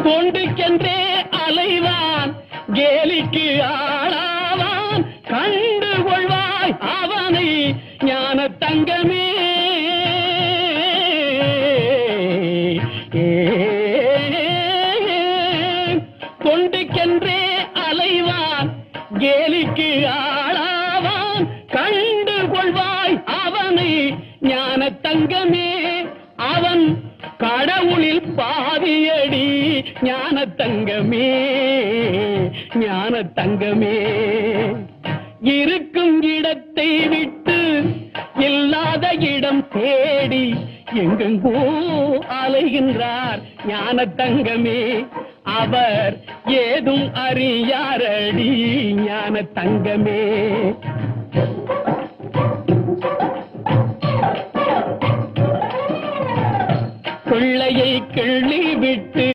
தொண்டுக்கென்றே அலைவான் கேலிக்கு ஆளாவான் கண்டு கொள்வாய் அவனை ஞான தங்கமே. தொண்டுக்கென்றே அலைவான் கேலிக்கு ஆளாவான் கண்டு கொள்வாய் அவனை ஞான தங்கமே. அவன் கடவுளில் பாதியடி ஞான தங்கமே, ஞான தங்கமே. இருக்கும் இடத்தை விட்டு இல்லாத இடம் தேடி எங்கெங்கோ அலைகின்றார் ஞான தங்கமே. அவர் ஏதும் அறியாரடி ஞான தங்கமே. கொள்ளையை கிள்ளி விட்டு